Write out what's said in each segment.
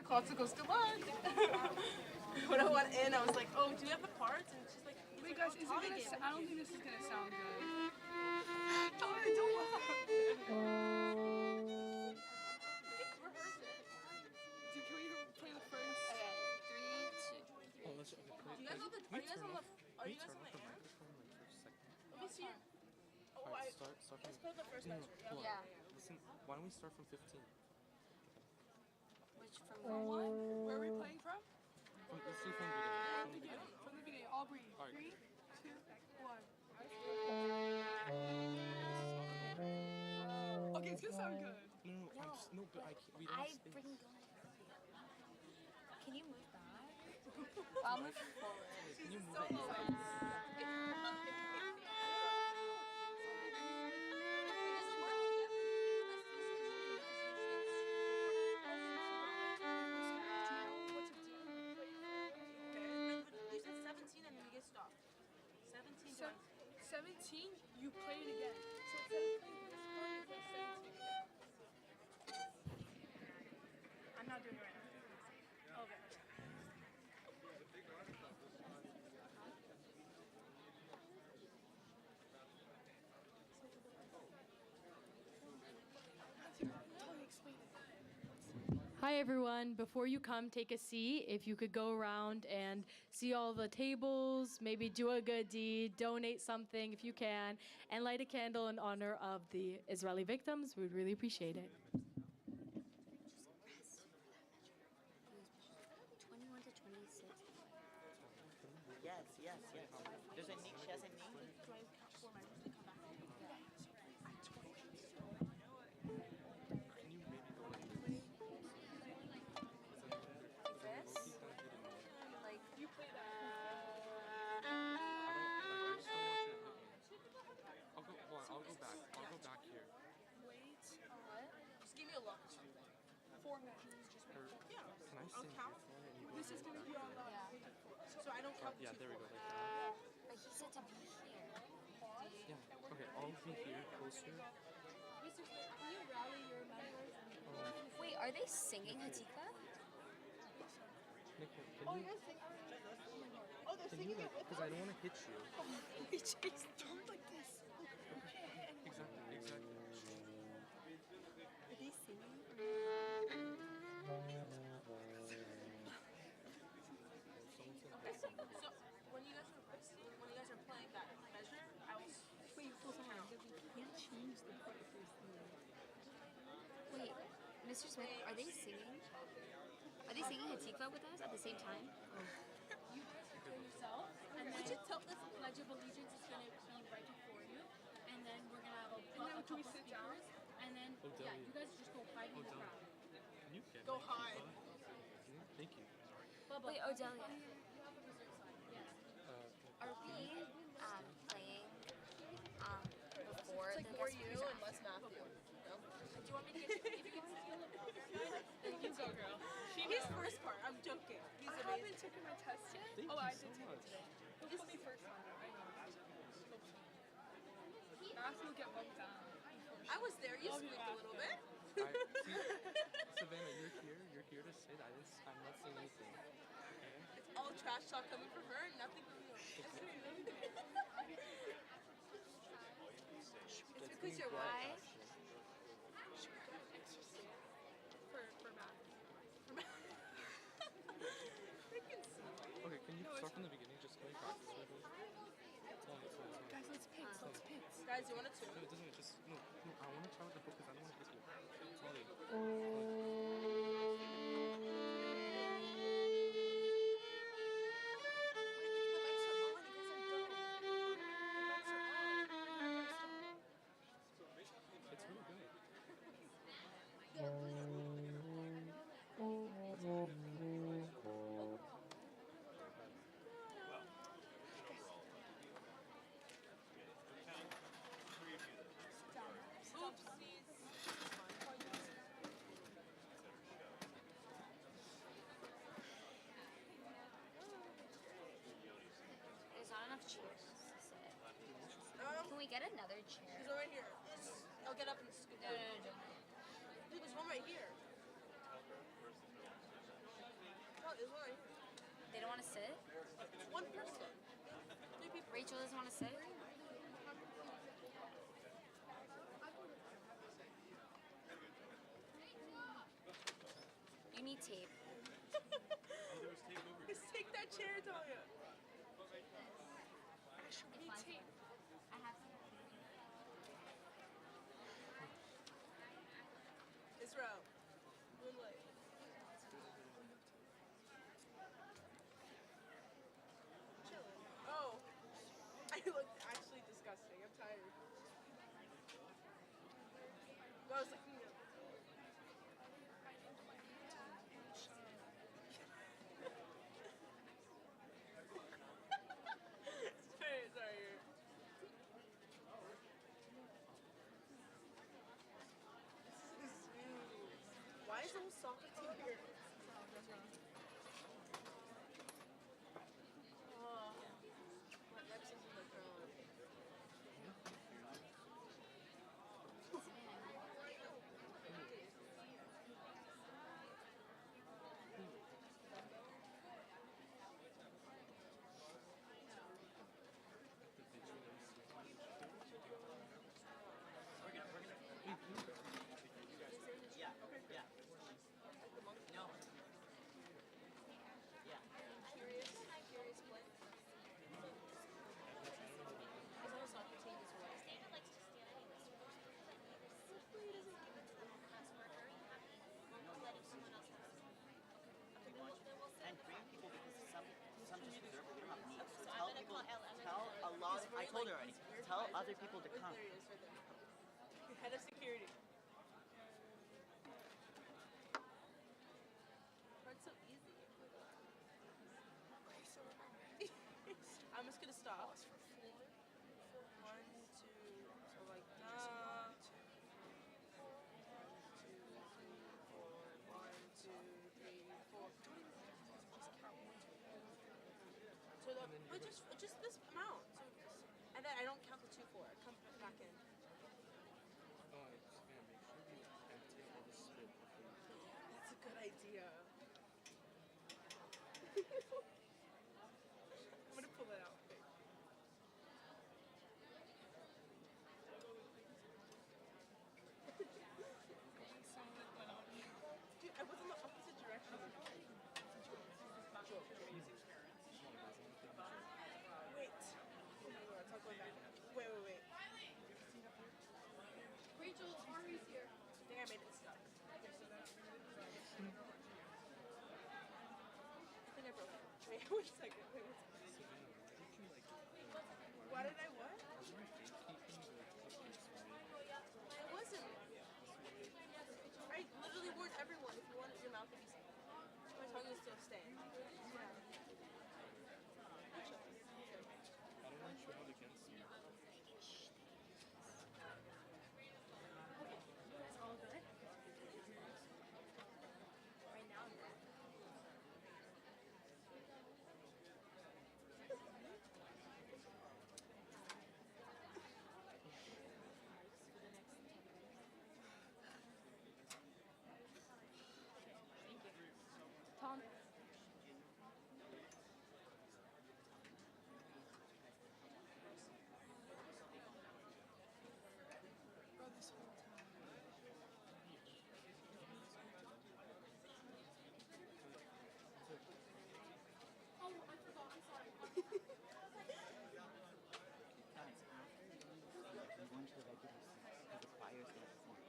Concert goes, good luck. When I went in, I was like, oh, do you have the parts? And she's like, wait guys, is it gonna I don't think this is gonna sound good. Sorry, don't laugh. Dude, can we play the first? Okay, 3, 2. Oh, let's, okay, Do you guys have the, are you guys on the, are you guys on the air? Let me see it. Oh, Alright, start let's from... play the first measure. Hold on. Yeah. Listen, why don't we start from 15? Which from From what? what? Where are we playing from? Let's do from the beginning. From the beginning. I'll breathe. All right. 3, 2, 1. Okay, it's gonna sound good. No, but I can't. We don't have space. bring good. Can you move back? I'll move forward. Can you move You said 17 and then you get stopped. 17. 17, you play it again. So instead of playing this part, you play 17 again. I'm not doing it right now. Okay. Hi everyone, before you come take a seat, if you could go around and see all the tables, maybe do a good deed, donate something if you can, and light a candle in honor of the Israeli victims, we'd really appreciate it. 21 to 26. Yes. There's a knee. She has a knee. Can you maybe go like this? This? Like, You play that. I'll go back. I'll go back here. Wait. what? Just give me a look. 4 measures. Just wait. Or, can I sing count. before and you This is gonna be on the. Yeah. So I don't count Yeah, two there we go. forward. Like that. But he said to be here. Yeah. Okay, I'll be here closer. Mr. Smith, can you rally your members? Wait, are they singing Hatika? Nick, can you? Can you like? Because I don't want to hit you. We chased turn like this. Exactly. Are they singing? So when you guys are resting, when you guys are playing that measure, I will. Wait, hold on. We can't change the part if there's Wait, Mr. Smith, are they singing? Are they singing Hatikva with us at the same time? You guys are for yourself, and then this Pledge of Allegiance is going to be right before you, and then we're going to have a couple speakers, and then, yeah, you guys just go hide in the crowd. Can you get Go me? hide. Thank you. Bubba, Wait, Odelia, you have the reserve side, yes. are we playing before It's like the more guest you speakers? and less Matthew. No? Do you want me to get, if you can steal the bubba side, then you go, girl. He's first part. I'm joking. He's I amazing. haven't taken my test yet. Thank Oh, you I so did take much. it today. He'll put me first on it. I know. Matthew will get bumped down. I was there. You squeaked a little bit. See, Savannah, you're here to say that I'm not saying anything. Okay? It's all trash talk coming from her and nothing from you. It's because you're Why? For Matt. Okay, can you start from the beginning? Just can we practice with it? Guys, let's pinch. Let's pinch. Guys, you want to No, tune? it doesn't. Just no. I want to try with the book because I don't want to hit you. Sorry. It's really good. There's not enough chairs to sit. Can we get another chair? There's one right here. I'll get up and scoot. No. Dude, there's one right here. There's one right here. They don't want to sit? One person. 3 people. Rachel doesn't want to sit? You need tape. Just take that chair, Talia. Need tape. I have some. Israel. Moonlight. Chilling. Oh. I look actually disgusting. I'm tired. I was looking at sorry, sorry. This is smooth. Why is the whole soccer team here? Oh, my lips is in the ground. Yeah. Yeah. No. Yeah. Curious play. His whole soccer team is white. And bring people because some just deserve it. They're not me. So tell people. Tell a lot. I told her already. Tell other people to come. There he is, right there. Head of security. That's so easy. I'm just gonna stop. 1, 2, so like that. 1, 2, 3, 4. So the, but just this amount. So and then I don't count the 2, 4. I come back in. Oh, I just gotta make sure you take all the spit before you That's a good idea. I'm gonna pull it out. Okay. Dude, I was in the opposite direction. Wait. Oh my god, it's not going back. Wait. Rachel, Ari's here. I think I made it stuck. I think I broke it. Wait, 1 second. Wait, 1 second. Why did I what? I wasn't. I literally warned everyone if you wanted your mouth to be safe. My tongue is still staying. I don't want you out against me. It's all good. Right now, I'm good. Tom. Oh, I forgot. I'm sorry. Guys, after you go into the regular seats because the fire's gonna perform.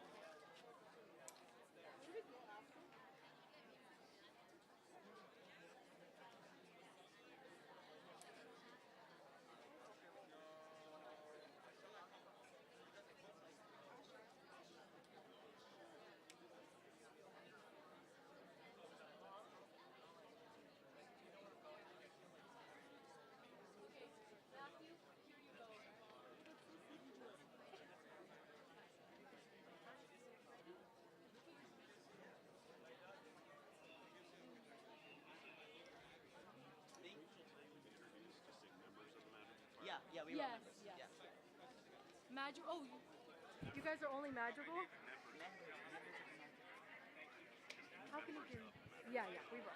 Yeah, we Yes, remember. yes. Yeah. Magic. Oh, you guys are only magical? How can you do? Yeah, we roll.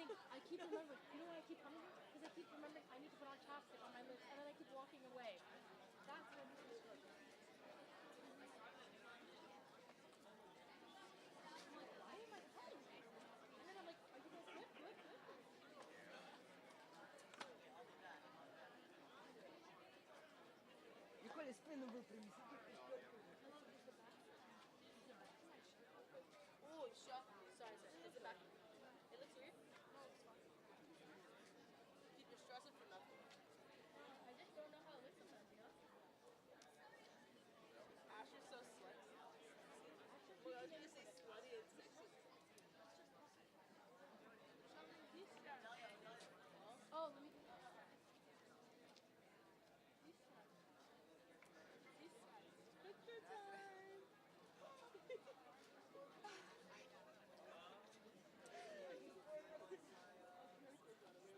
I keep remembering. You know why I keep coming here? Because I keep remembering I need to put on chapstick on my lips, and then I keep walking away. That's what I'm doing. I'm like, why am I coming here? And then I'm like, are you guys good? Good, good. You could spin the wheel, please. Oh, shot. Sorry, is it back? It looks weird. Dude, you're stressing for nothing. I just don't know how it looks sometimes, you know? Ash is so sweaty. Well, I was gonna say sweaty and sexy. Oh, let me. Picture time.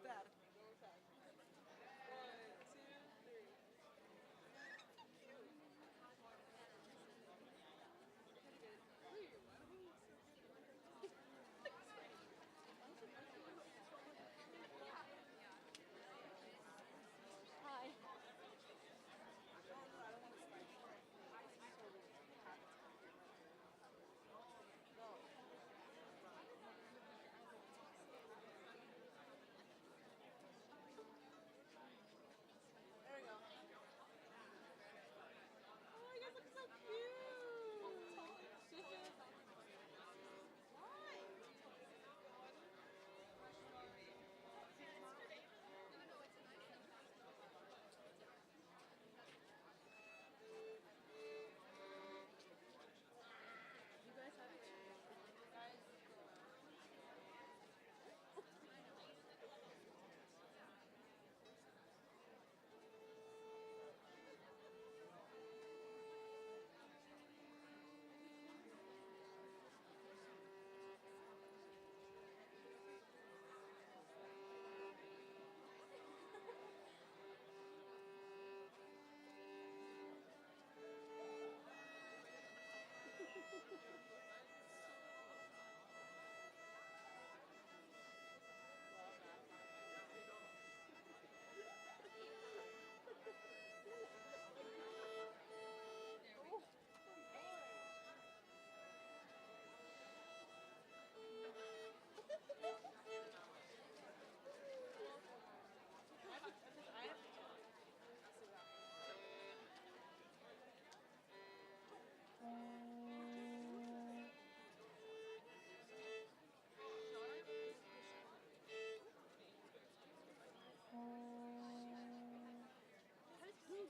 Start. One, two, three. Hi. There we go. Oh, you guys look so cute. Why? You guys have it? Killing it.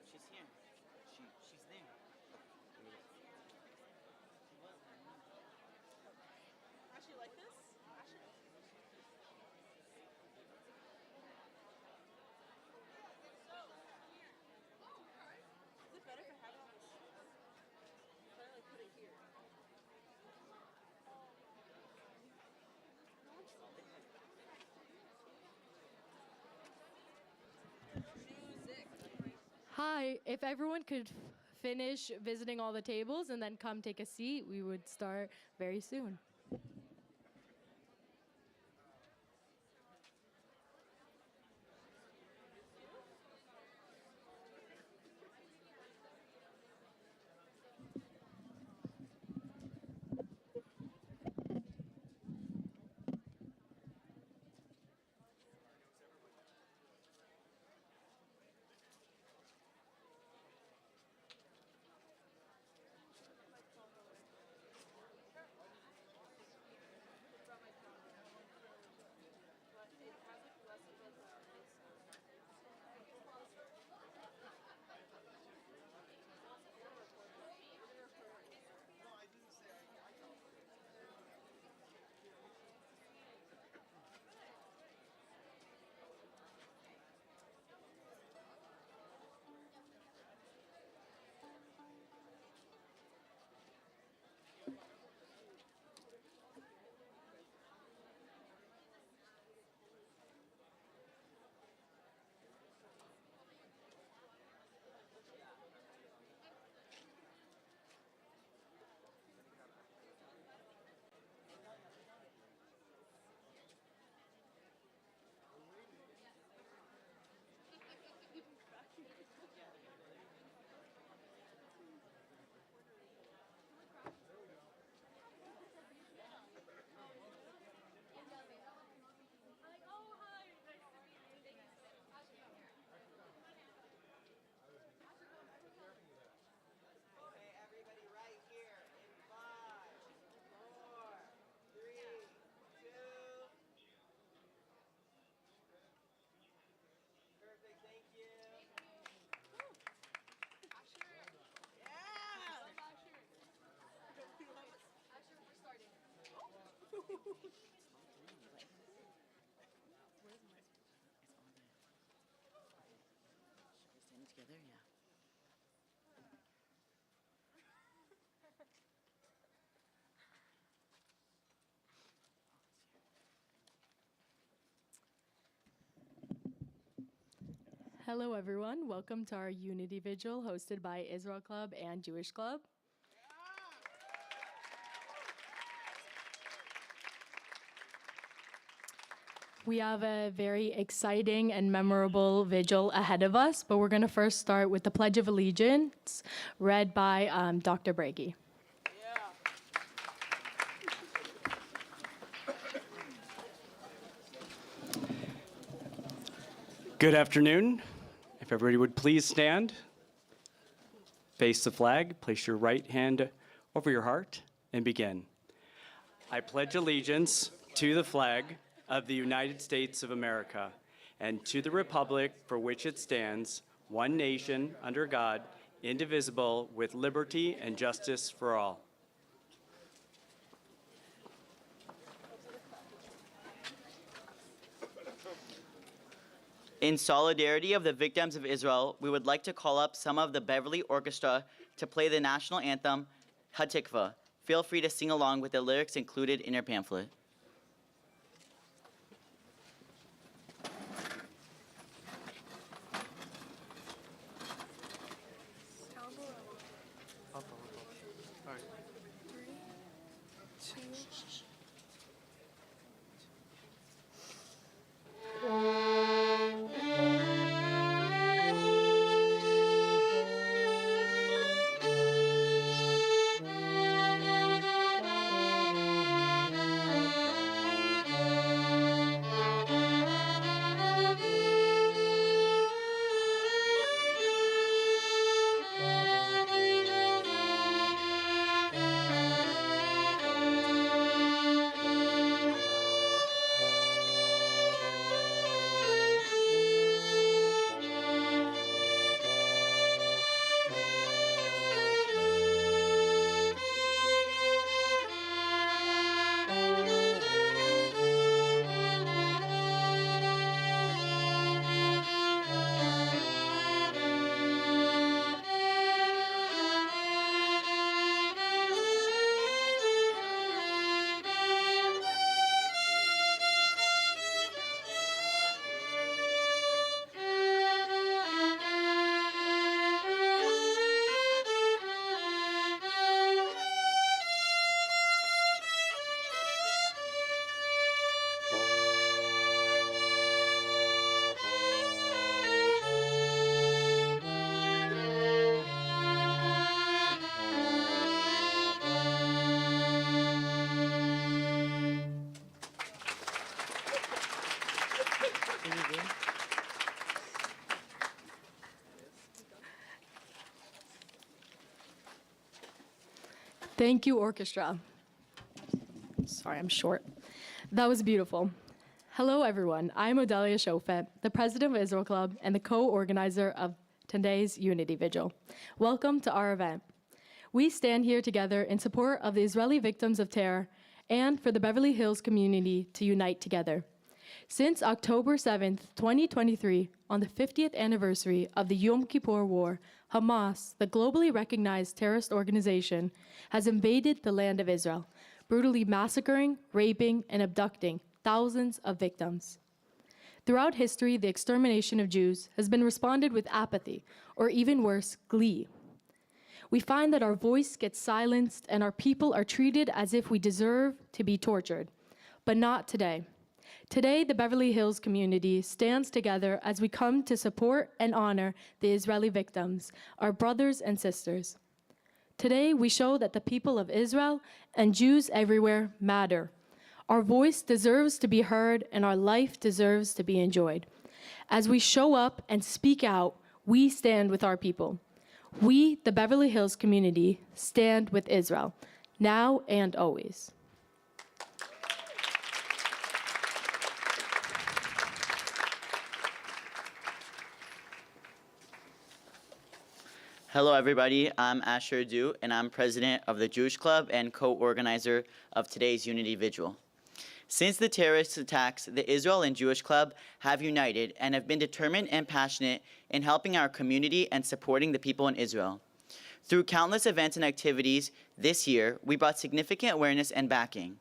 She's here. She's there. Ashley, like this? Ashley? Is it better if I have it on this? If I like put it here. Music. Hi. If everyone could finish visiting all the tables and then come take a seat, we would start very soon. Standing together, yeah. Hello, everyone. Welcome to our Unity Vigil hosted by Israel Club and Jewish Club. We have a very exciting and memorable vigil ahead of us, but we're going to first start with the Pledge of Allegiance, read by Dr. Bragi. Good afternoon. If everybody would please stand, face the flag, place your right hand over your heart, and begin. I pledge allegiance to the flag of the United States of America and to the republic for which it stands, one nation, under God, indivisible, with liberty and justice for all. In solidarity of the victims of Israel, we would like to call up some of the Beverly Orchestra to play the national anthem, Hatikva. Feel free to sing along with the lyrics included in your pamphlet. All right. 3, 2. Thank you, orchestra. Sorry, I'm short. That was beautiful. Hello, everyone. I'm Odelia Shofet, the president of Israel Club and the co-organizer of today's Unity Vigil. Welcome to our event. We stand here together in support of the Israeli victims of terror and for the Beverly Hills community to unite together. Since October 7th, 2023, on the 50th anniversary of the Yom Kippur War, Hamas, the globally recognized terrorist organization, has invaded the land of Israel, brutally massacring, raping, and abducting thousands of victims. Throughout history, the extermination of Jews has been responded with apathy, or even worse, glee. We find that our voice gets silenced and our people are treated as if we deserve to be tortured. But not today. Today, the Beverly Hills community stands together as we come to support and honor the Israeli victims, our brothers and sisters. Today, we show that the people of Israel and Jews everywhere matter. Our voice deserves to be heard and our life deserves to be enjoyed. As we show up and speak out, we stand with our people. We, the Beverly Hills community, stand with Israel, now and always. Hello, everybody. I'm Asher Du, and I'm president of the Jewish Club and co-organizer of today's Unity Vigil. Since the terrorist attacks, the Israel and Jewish Club have united and have been determined and passionate in helping our community and supporting the people in Israel. Through countless events and activities this year, we brought significant awareness and backing.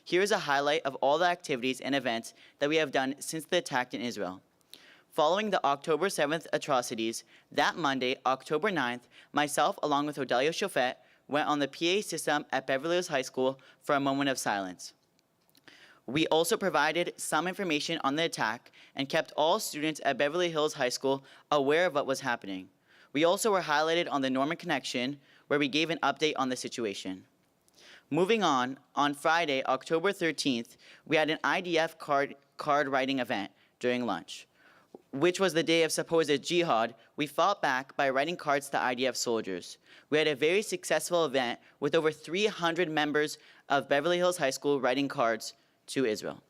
Here is a highlight of all the activities and events that we have done since the attack in Israel. Following the October 7th atrocities, that Monday, October 9th, myself, along with Odelia Shofet, went on the PA system at Beverly Hills High School for a moment of silence. We also provided some information on the attack and kept all students at Beverly Hills High School aware of what was happening. We also were highlighted on the Norman Connection, where we gave an update on the situation. Moving on Friday, October 13th, we had an IDF card writing event during lunch, which was the day of supposed jihad. We fought back by writing cards to IDF soldiers. We had a very successful event with over 300 members of Beverly Hills High School writing cards to Israel.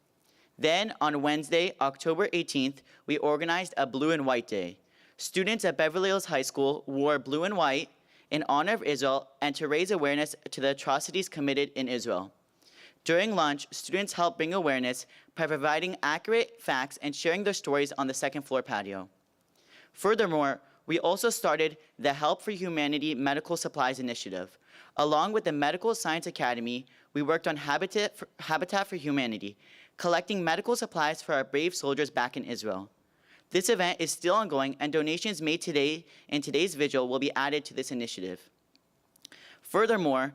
Then on Wednesday, October 18th, we organized a blue and white day. Students at Beverly Hills High School wore blue and white in honor of Israel and to raise awareness to the atrocities committed in Israel. During lunch, students helped bring awareness by providing accurate facts and sharing their stories on the second floor patio. Furthermore, we also started the Help for Humanity Medical Supplies Initiative. Along with the Medical Science Academy, we worked on Habitat for Humanity, collecting medical supplies for our brave soldiers back in Israel. This event is still ongoing, and donations made today in today's vigil will be added to this initiative. Furthermore,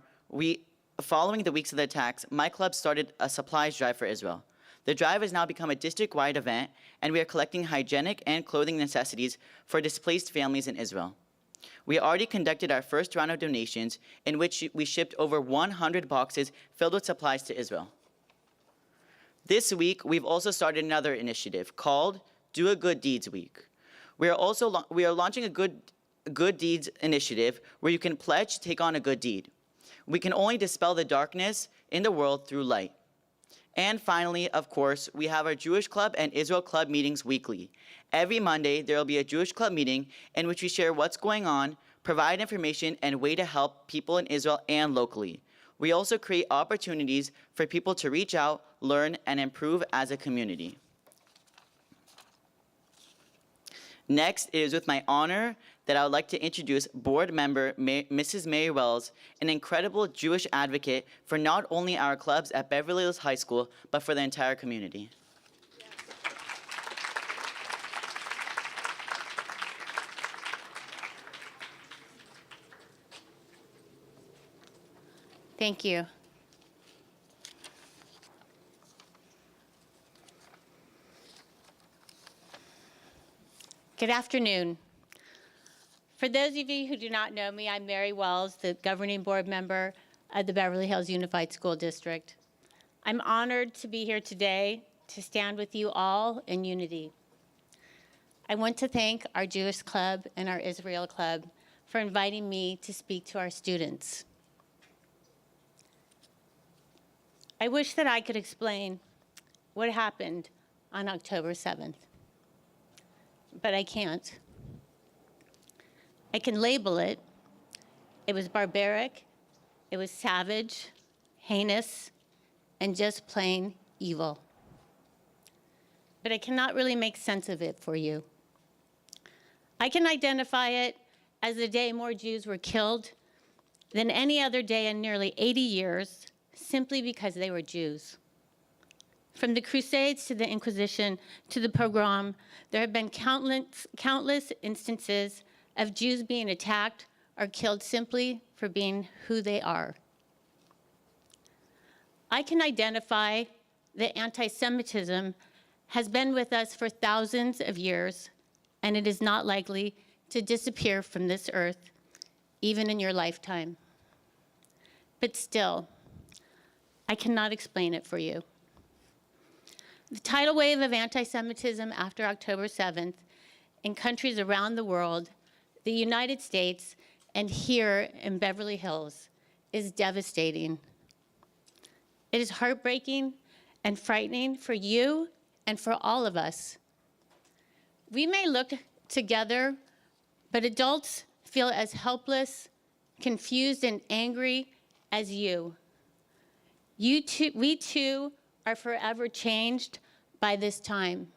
following the weeks of the attacks, my club started a supplies drive for Israel. The drive has now become a district-wide event, and we are collecting hygienic and clothing necessities for displaced families in Israel. We already conducted our first round of donations, in which we shipped over 100 boxes filled with supplies to Israel. This week, we've also started another initiative called Do a Good Deeds Week. We are launching a good Deeds initiative where you can pledge to take on a good deed. We can only dispel the darkness in the world through light. And finally, of course, we have our Jewish Club and Israel Club meetings weekly. Every Monday, there will be a Jewish Club meeting in which we share what's going on, provide information, and way to help people in Israel and locally. We also create opportunities for people to reach out, learn, and improve as a community. Next, it is with my honor that I would like to introduce board member Mrs. Mary Wells, an incredible Jewish advocate for not only our clubs at Beverly Hills High School, but for the entire community. Thank you. Good afternoon. For those of you who do not know me, I'm Mary Wells, the governing board member of the Beverly Hills Unified School District. I'm honored to be here today to stand with you all in unity. I want to thank our Jewish Club and our Israel Club for inviting me to speak to our students. I wish that I could explain what happened on October 7th, but I can't. I can label it. It was barbaric, it was savage, heinous, and just plain evil. But I cannot really make sense of it for you. I can identify it as the day more Jews were killed than any other day in nearly 80 years, simply because they were Jews. From the Crusades to the Inquisition to the pogrom, there have been countless instances of Jews being attacked or killed simply for being who they are. I can identify that anti-Semitism has been with us for thousands of years, and it is not likely to disappear from this earth, even in your lifetime. But still, I cannot explain it for you. The tidal wave of anti-Semitism after October 7th in countries around the world, the United States, and here in Beverly Hills is devastating. It is heartbreaking and frightening for you and for all of us. We may look together, but adults feel as helpless, confused, and angry as you. We too are forever changed by this time.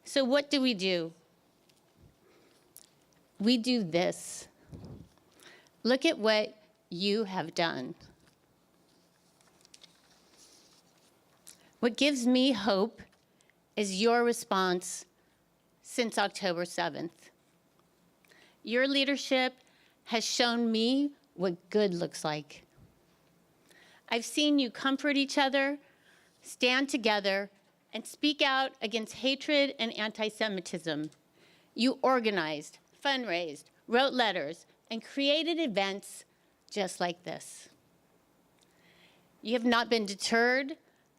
So what do? We do this. Look at what you have done. What gives me hope is your response since October 7th. Your leadership has shown me what good looks like. I've seen you comfort each other, stand together, and speak out against hatred and anti-Semitism. You organized, fundraised, wrote letters, and created events just like this. You have not been deterred,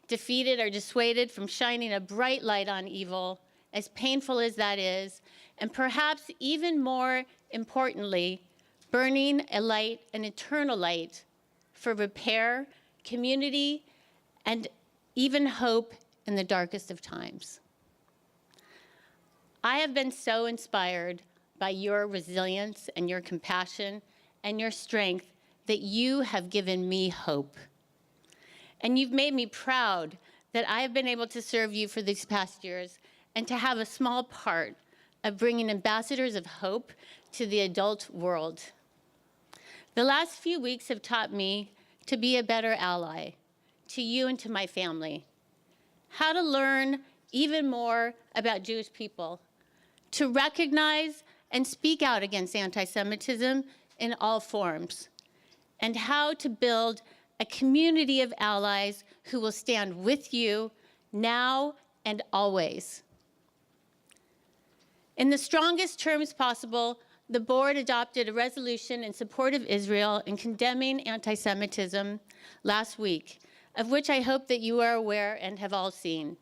defeated, or dissuaded from shining a bright light on evil, as painful as that is, and perhaps even more importantly, burning a light, an eternal light, for repair, community, and even hope in the darkest of times. I have been so inspired by your resilience and your compassion and your strength that you have given me hope. And you've made me proud that I have been able to serve you for these past years and to have a small part of bringing ambassadors of hope to the adult world. The last few weeks have taught me to be a better ally to you and to my family, how to learn even more about Jewish people, to recognize and speak out against anti-Semitism in all forms, and how to build a community of allies who will stand with you now and always. In the strongest terms possible, the board adopted a resolution in support of Israel and condemning anti-Semitism last week, of which I hope that you are aware and have all seen.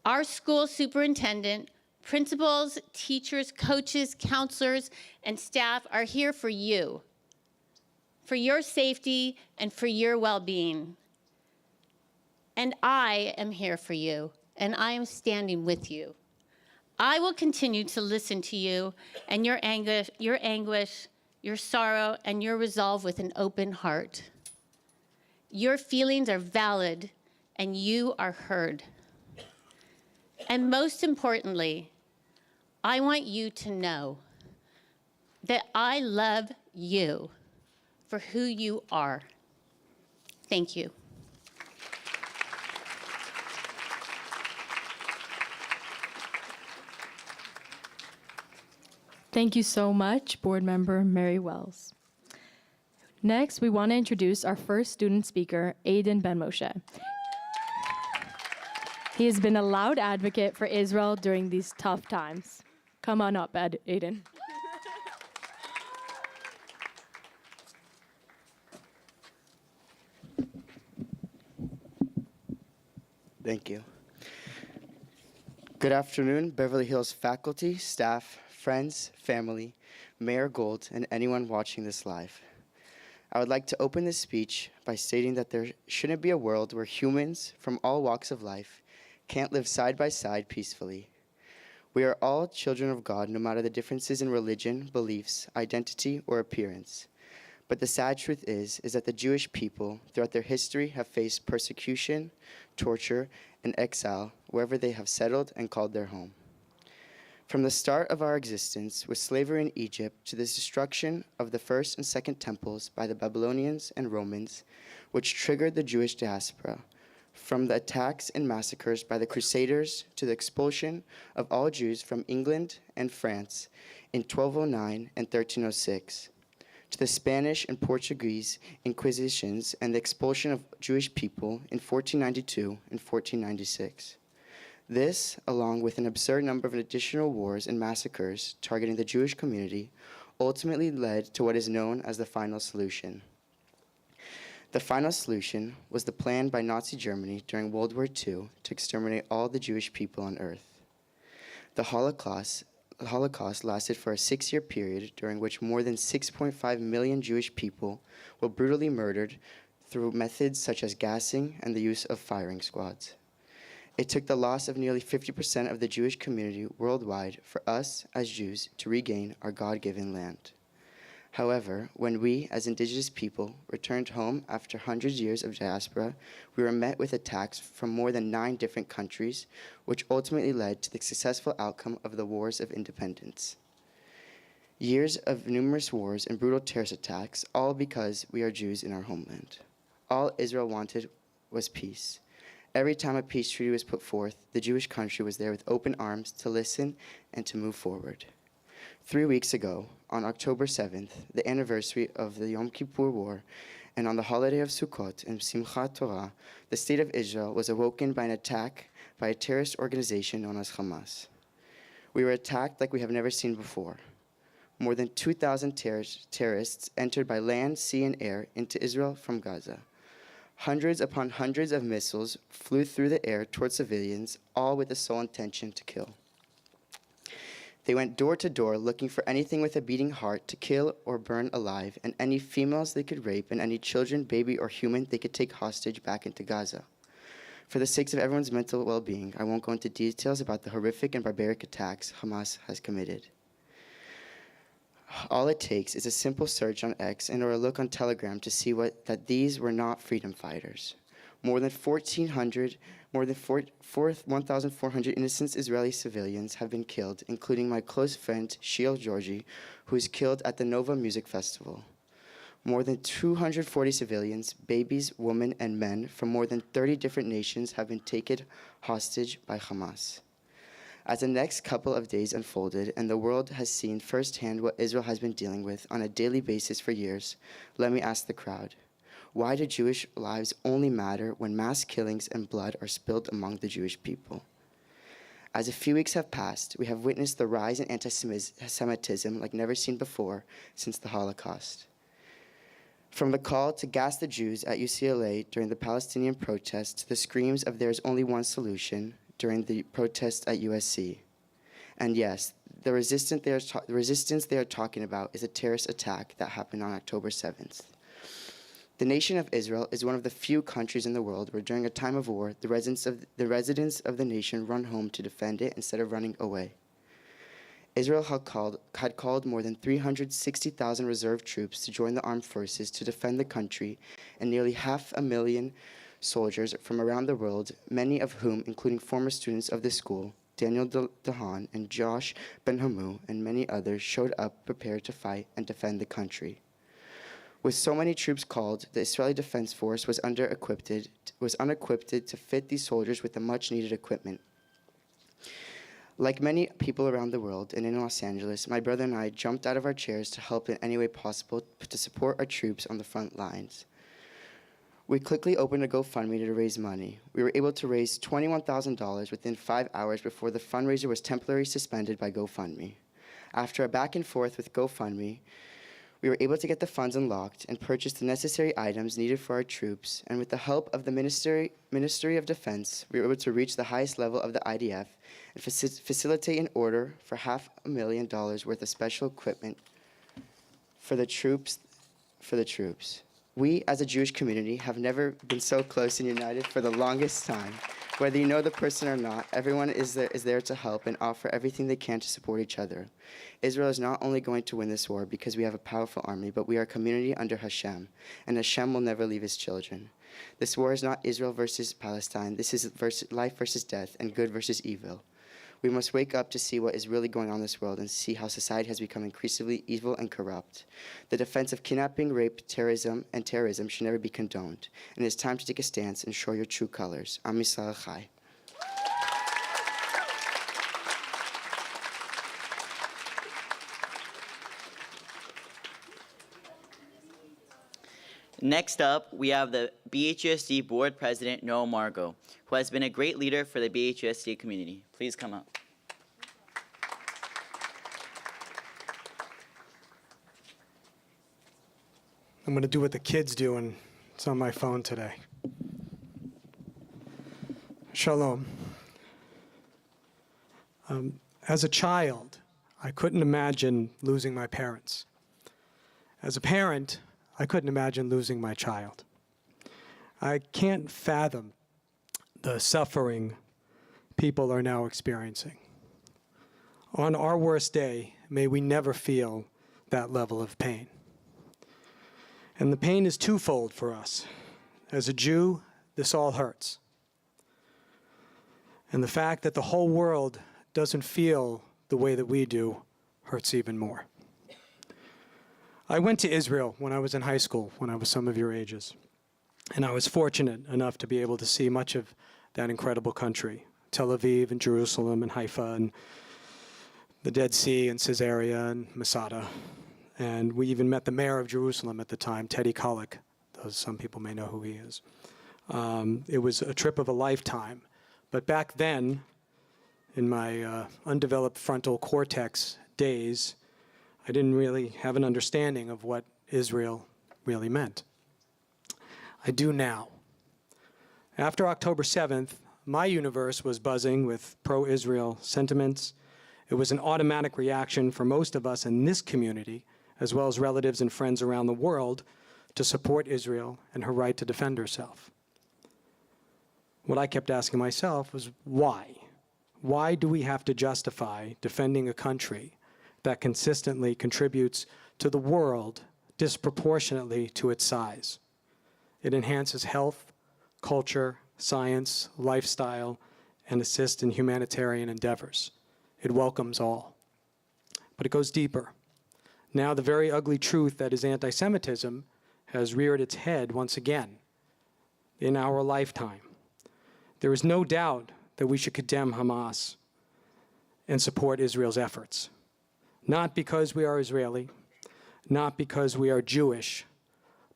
Our school superintendent, principals, teachers, coaches, counselors, and staff are here for you, for your safety and for your well-being. And I am here for you, and I am standing with you. I will continue to listen to you and your anguish, your sorrow, and your resolve with an open heart. Your feelings are valid, and you are heard. And most importantly, I want you to know that I love you for who you are. Thank you. Thank you so much, Board Member Mary Wells. Next, we want to introduce our first student speaker, Aiden Ben-Moshe. He has been a loud advocate for Israel during these tough times. Come on up, Aiden. Thank you. Good afternoon, Beverly Hills faculty, staff, friends, family, Mayor Gold, and anyone watching this live. I would like to open this speech by stating that there shouldn't be a world where humans from all walks of life can't live side by side peacefully. We are all children of God, no matter the differences in religion, beliefs, identity, or appearance. But the sad truth is that the Jewish people, throughout their history, have faced persecution, torture, and exile wherever they have settled and called their home. From the start of our existence, with slavery in Egypt, to the destruction of the first and second temples by the Babylonians and Romans, which triggered the Jewish diaspora, from the attacks and massacres by the Crusaders to the expulsion of all Jews from England and France in 1209 and 1306, to the Spanish and Portuguese Inquisitions and the expulsion of Jewish people in 1492 and 1496. This, along with an absurd number of additional wars and massacres targeting the Jewish community, ultimately led to what is known as the final solution. The final solution was the plan by Nazi Germany during World War II to exterminate all the Jewish people on earth. The Holocaust lasted for a 6-year period during which more than 6.5 million Jewish people were brutally murdered through methods such as gassing and the use of firing squads. It took the loss of nearly 50% of the Jewish community worldwide for us as Jews to regain our God-given land. However, when we, as indigenous people, returned home after hundreds of years of diaspora, we were met with attacks from more than 9 different countries, which ultimately led to the successful outcome of the Wars of Independence. Years of numerous wars and brutal terrorist attacks, all because we are Jews in our homeland. All Israel wanted was peace. Every time a peace treaty was put forth, the Jewish country was there with open arms to listen and to move forward. 3 weeks ago, on October 7th, the anniversary of the Yom Kippur War, and on the holiday of Sukkot and Simchat Torah, the state of Israel was awoken by an attack by a terrorist organization known as Hamas. We were attacked like we have never seen before. More than 2,000 terrorists entered by land, sea, and air into Israel from Gaza. Hundreds upon hundreds of missiles flew through the air toward civilians, all with the sole intention to kill. They went door to door looking for anything with a beating heart to kill or burn alive, and any females they could rape, and any children, baby, or human they could take hostage back into Gaza. For the sake of everyone's mental well-being, I won't go into details about the horrific and barbaric attacks Hamas has committed. All it takes is a simple search on X and or a look on Telegram to see that these were not freedom fighters. More than 1,400 innocent Israeli civilians have been killed, including my close friend Shiel Georgi, who was killed at the Nova Music Festival. More than 240 civilians, babies, women, and men from more than 30 different nations have been taken hostage by Hamas. As the next couple of days unfolded and the world has seen firsthand what Israel has been dealing with on a daily basis for years, let me ask the crowd, why do Jewish lives only matter when mass killings and blood are spilled among the Jewish people? As a few weeks have passed, we have witnessed the rise in anti-Semitism like never seen before since the Holocaust. From the call to gas the Jews at UCLA during the Palestinian protests to the screams of there is only one solution during the protests at USC. And yes, the resistance they are talking about is a terrorist attack that happened on October 7th. The nation of Israel is one of the few countries in the world where during a time of war, the residents of the nation run home to defend it instead of running away. Israel had called more than 360,000 reserve troops to join the armed forces to defend the country, and nearly 500,000 soldiers from around the world, many of whom, including former students of this school, Daniel Dahan and Josh Ben-Hamu, and many others, showed up prepared to fight and defend the country. With so many troops called, the Israeli Defense Force was unequipped to fit these soldiers with the much-needed equipment. Like many people around the world and in Los Angeles, my brother and I jumped out of our chairs to help in any way possible to support our troops on the front lines. We quickly opened a GoFundMe to raise money. We were able to raise $21,000 within 5 hours before the fundraiser was temporarily suspended by GoFundMe. After a back and forth with GoFundMe, we were able to get the funds unlocked and purchase the necessary items needed for our troops, and with the help of the Ministry of Defense, we were able to reach the highest level of the IDF and facilitate an order for $500,000 worth of special equipment for the troops. We, as a Jewish community, have never been so close and united for the longest time. Whether you know the person or not, everyone is there to help and offer everything they can to support each other. Israel is not only going to win this war because we have a powerful army, but we are a community under Hashem, and Hashem will never leave his children. This war is not Israel versus Palestine. This is life versus death and good versus evil. We must wake up to see what is really going on in this world and see how society has become increasingly evil and corrupt. The defense of kidnapping, rape, terrorism should never be condoned. And it is time to take a stance and show your true colors. Am Yisrael Chai. Next up, we have the BHUSD Board President, Noah Margot, who has been a great leader for the BHUSD community. Please come up. I'm going to do what the kids do, and it's on my phone today. Shalom. As a child, I couldn't imagine losing my parents. As a parent, I couldn't imagine losing my child. I can't fathom the suffering people are now experiencing. On our worst day, may we never feel that level of pain. And the pain is twofold for us. As a Jew, this all hurts. And the fact that the whole world doesn't feel the way that we do hurts even more. I went to Israel when I was in high school, when I was some of your ages. And I was fortunate enough to be able to see much of that incredible country. Tel Aviv and Jerusalem and Haifa and the Dead Sea and Caesarea and Masada. And we even met the mayor of Jerusalem at the time, Teddy Kollek. Some people may know who he is. It was a trip of a lifetime. But back then, in my undeveloped frontal cortex days, I didn't really have an understanding of what Israel really meant. I do now. After October 7th, my universe was buzzing with pro-Israel sentiments. It was an automatic reaction for most of us in this community, as well as relatives and friends around the world, to support Israel and her right to defend herself. What I kept asking myself was, why? Why do we have to justify defending a country that consistently contributes to the world disproportionately to its size? It enhances health, culture, science, lifestyle, and assists in humanitarian endeavors. It welcomes all. But it goes deeper. Now the very ugly truth that is anti-Semitism has reared its head once again in our lifetime. There is no doubt that we should condemn Hamas and support Israel's efforts. Not because we are Israeli, not because we are Jewish,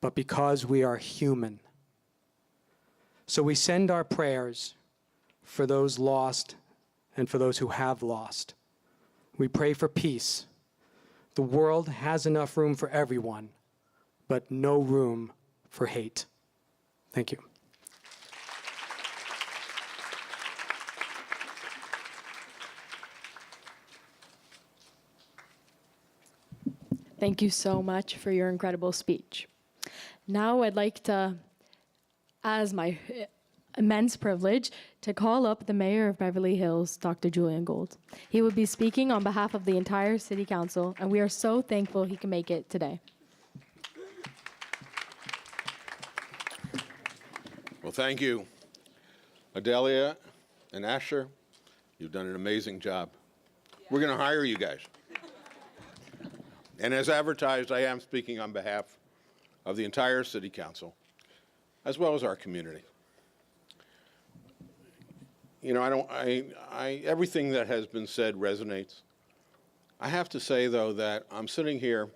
but because we are human. So we send our prayers for those lost and for those who have lost. We pray for peace. The world has enough room for everyone, but no room for hate. Thank you. Thank you so much for your incredible speech. Now I'd like to, as my immense privilege, to call up the Mayor of Beverly Hills, Dr. Julian Gold. He will be speaking on behalf of the entire City Council, and we are so thankful he can make it today. Well, thank you, Adelia and Asher. You've done an amazing job. We're going to hire you guys. And as advertised, I am speaking on behalf of the entire City Council, as well as our community. You know, everything that has been said resonates. I have to say, though, that I'm sitting here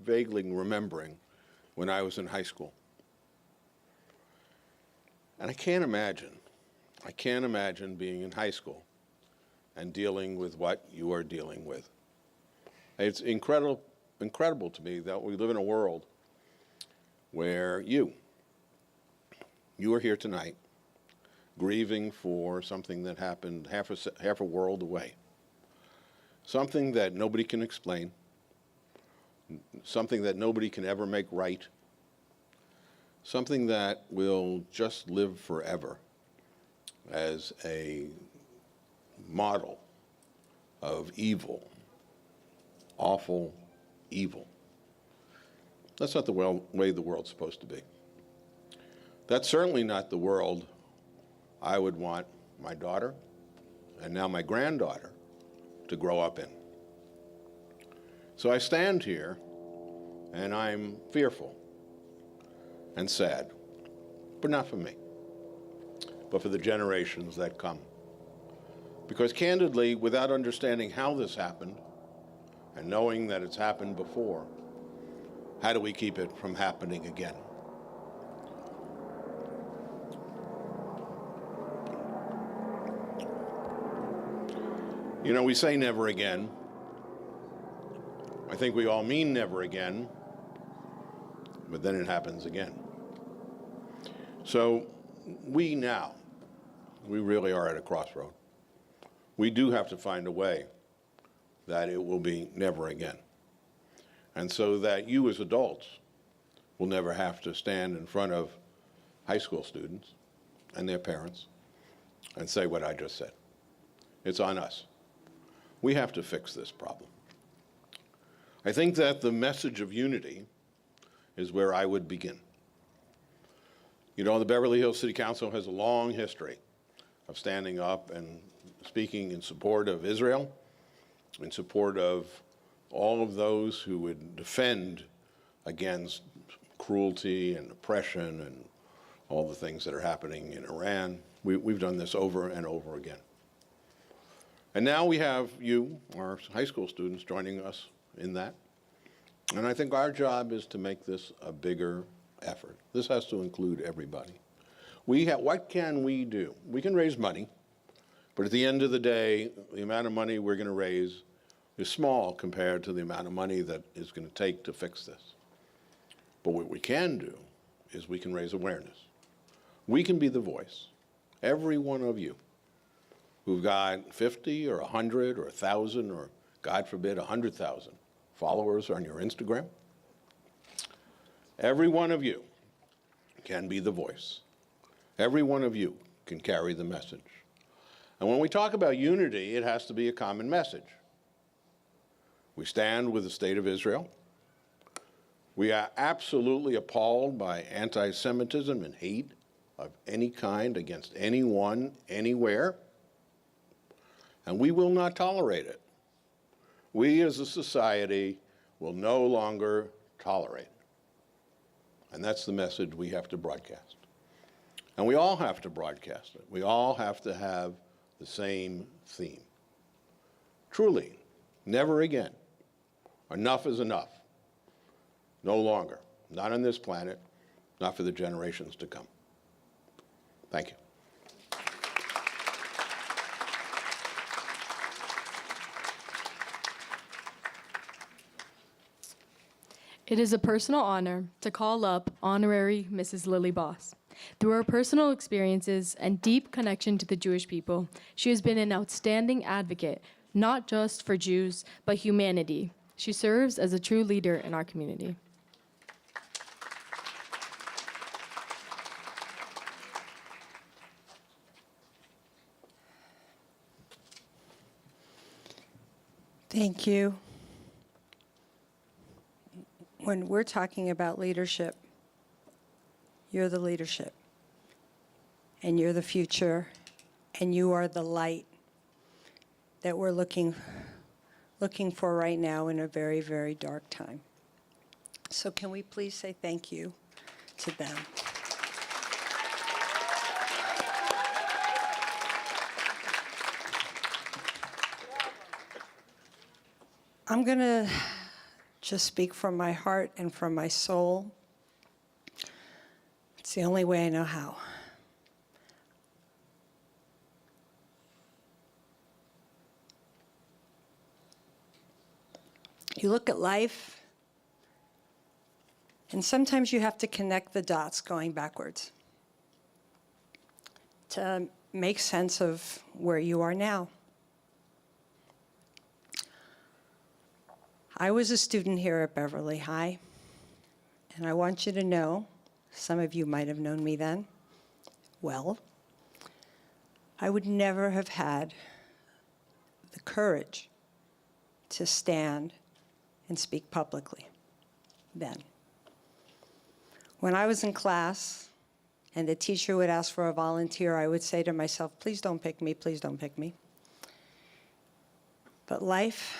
vaguely remembering when I was in high school. And I can't imagine being in high school and dealing with what you are dealing with. It's incredible to me that we live in a world where you are here tonight grieving for something that happened half a world away. Something that nobody can explain, something that nobody can ever make right, something that will just live forever as a model of evil, awful evil. That's not the way the world's supposed to be. That's certainly not the world I would want my daughter, and now my granddaughter, to grow up in. So I stand here, and I'm fearful and sad, but not for me, but for the generations that come. Because candidly, without understanding how this happened, and knowing that it's happened before, how do we keep it from happening again? You know, we say never again. I think we all mean never again, but then it happens again. So we really are at a crossroad. We do have to find a way that it will be never again. And so that you as adults will never have to stand in front of high school students and their parents and say what I just said. It's on us. We have to fix this problem. I think that the message of unity is where I would begin. You know, the Beverly Hills City Council has a long history of standing up and speaking in support of Israel, in support of all of those who would defend against cruelty and oppression and all the things that are happening in Iran. We've done this over and over again. And now we have you, our high school students, joining us in that. And I think our job is to make this a bigger effort. This has to include everybody. What can we do? We can raise money, but at the end of the day, the amount of money we're going to raise is small compared to the amount of money that is going to take to fix this. But what we can do is we can raise awareness. We can be the voice. Every one of you who've got 50 or 100 or 1,000 or, God forbid, 100,000 followers on your Instagram, every one of you can be the voice. Every one of you can carry the message. And when we talk about unity, it has to be a common message. We stand with the state of Israel. We are absolutely appalled by anti-Semitism and hate of any kind against anyone, anywhere. And we will not tolerate it. We as a society will no longer tolerate it. And that's the message we have to broadcast. And we all have to broadcast it. We all have to have the same theme. Truly, never again. Enough is enough. No longer. Not on this planet, not for the generations to come. Thank you. It is a personal honor to call up Honorary Mrs. Lily Boss. Through her personal experiences and deep connection to the Jewish people, she has been an outstanding advocate, not just for Jews, but humanity. She serves as a true leader in our community. Thank you. When we're talking about leadership, you're the leadership, and you're the future, and you are the light that we're looking for right now in a very, very dark time. So can we please say thank you to them? I'm going to just speak from my heart and from my soul. It's the only way I know how. You look at life, and sometimes you have to connect the dots going backwards to make sense of where you are now. I was a student here at Beverly High, and I want you to know, some of you might have known me then, well, I would never have had the courage to stand and speak publicly then. When I was in class and the teacher would ask for a volunteer, I would say to myself, please don't pick me, please don't pick me. But life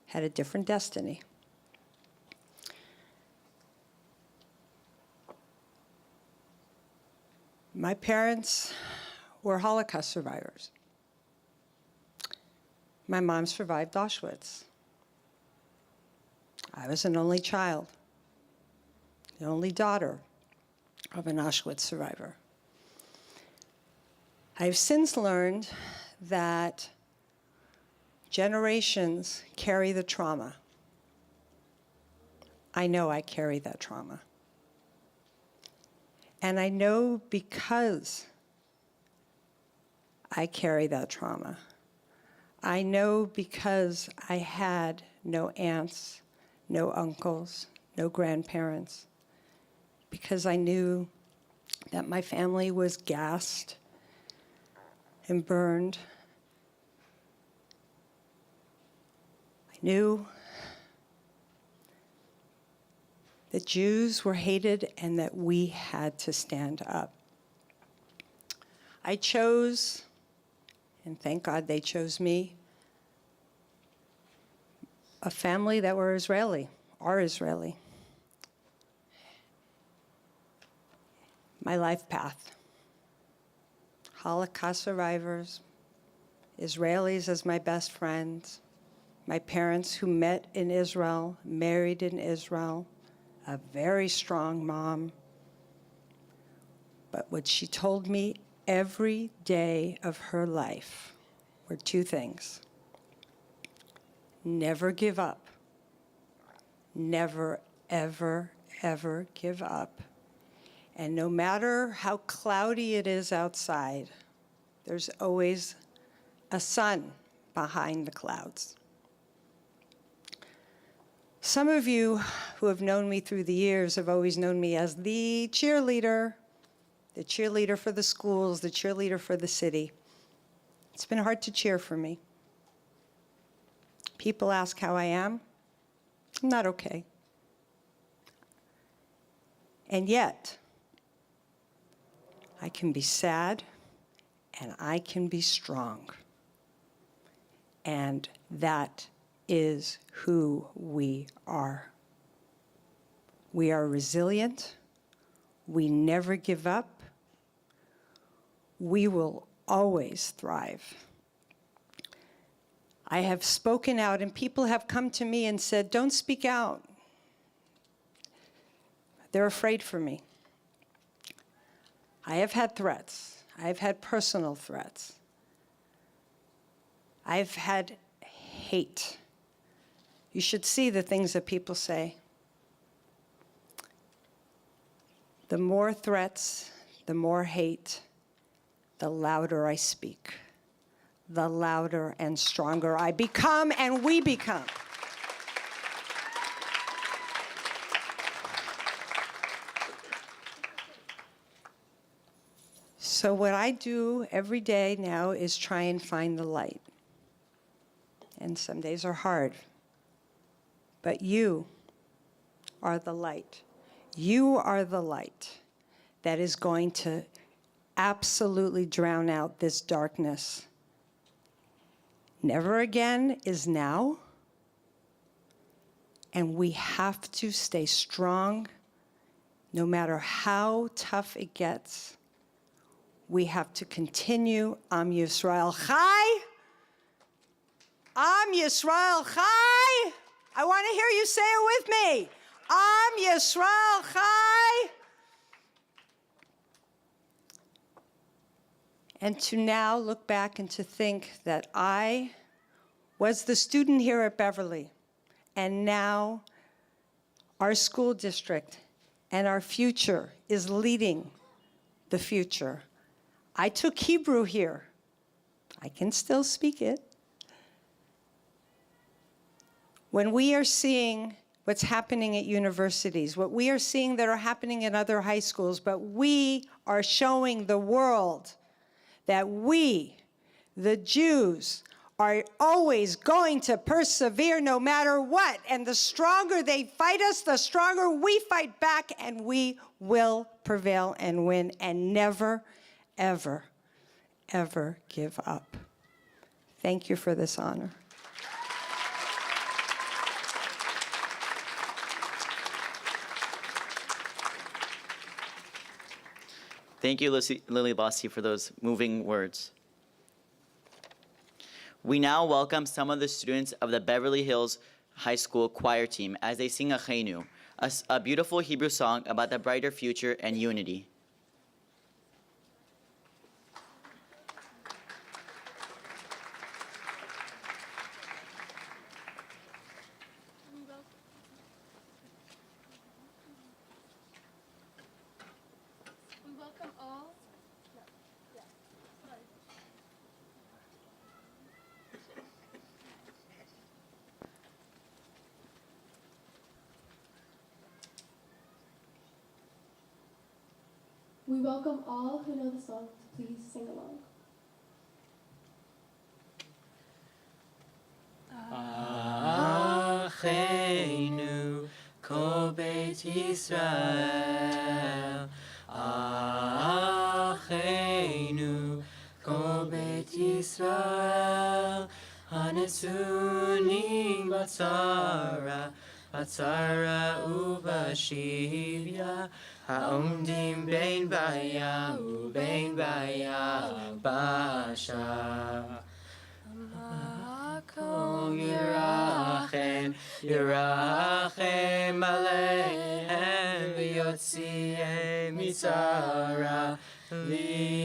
had a different destiny. My parents were Holocaust survivors. My mom survived Auschwitz. I was an only child, the only daughter of an Auschwitz survivor. I've since learned that generations carry the trauma. I know I carry that trauma. And I know because I carry that trauma, I know because I had no aunts, no uncles, no grandparents, because I knew that my family was gassed and burned. I knew that Jews were hated and that we had to stand up. I chose, and thank God they chose me, a family that were Israeli, are Israeli. My life path. Holocaust survivors, Israelis as my best friends, my parents who met in Israel, married in Israel, a very strong mom. But what she told me every day of her life were two things. Never give up. Never, ever, ever give up. And no matter how cloudy it is outside, there's always a sun behind the clouds. Some of you who have known me through the years have always known me as the cheerleader for the schools, the cheerleader for the city. It's been hard to cheer for me. People ask how I am. I'm not okay. And yet, I can be sad and I can be strong. And that is who we are. We are resilient. We never give up. We will always thrive. I have spoken out, and people have come to me and said, don't speak out. They're afraid for me. I have had threats. I've had personal threats. I've had hate. You should see the things that people say. The more threats, the more hate, the louder I speak, the louder and stronger I become and we become. So what I do every day now is try and find the light. And some days are hard. But you are the light. You are the light that is going to absolutely drown out this darkness. Never again is now. And we have to stay strong no matter how tough it gets. We have to continue. Am Yisrael Chai. Am Yisrael Chai. I want to hear you say it with me. Am Yisrael Chai. And to now look back and to think that I was the student here at Beverly, and now our school district and our future is leading the future. I took Hebrew here. I can still speak it. When we are seeing what's happening at universities, what we are seeing that are happening in other high schools, but we are showing the world that we, the Jews, are always going to persevere no matter what. And the stronger they fight us, the stronger we fight back, and we will prevail and win and never, ever, ever give up. Thank you for this honor. Thank you, Lily Bossi, for those moving words. We now welcome some of the students of the Beverly Hills High School choir team as they sing Achenu, a beautiful Hebrew song about the brighter future and unity. We welcome all who know the song to please sing along. Achenu kol beit beit Yisrael. Acheinu kol beit Yisrael hanesunim batzara ubashivya haomdim bein baya ubein baya basha. Kol yirachem aleihem v'yotzieh mitzara liracha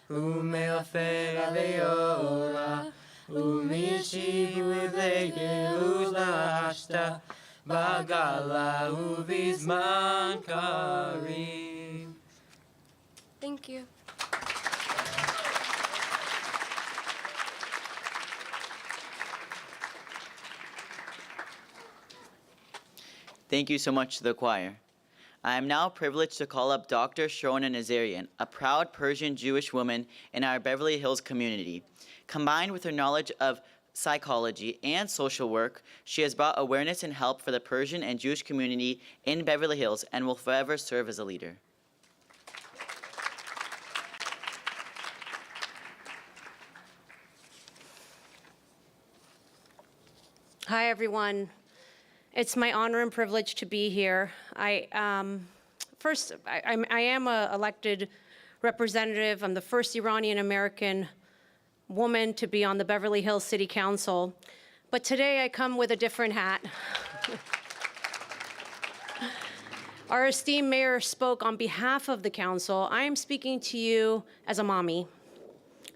u'me'ofer aleora u'mishiv u'legel u'lashta bagala u'vizman karim. Thank you. Thank you so much to the choir. I am now privileged to call up Dr. Shrona Nazarian, a proud Persian Jewish woman in our Beverly Hills community. Combined with her knowledge of psychology and social work, she has brought awareness and help for the Persian and Jewish community in Beverly Hills and will forever serve as a leader. Hi, everyone. It's my honor and privilege to be here. I am an elected representative. I'm the first Iranian-American woman to be on the Beverly Hills City Council. But today I come with a different hat. Our esteemed mayor spoke on behalf of the council. I am speaking to you as a mommy.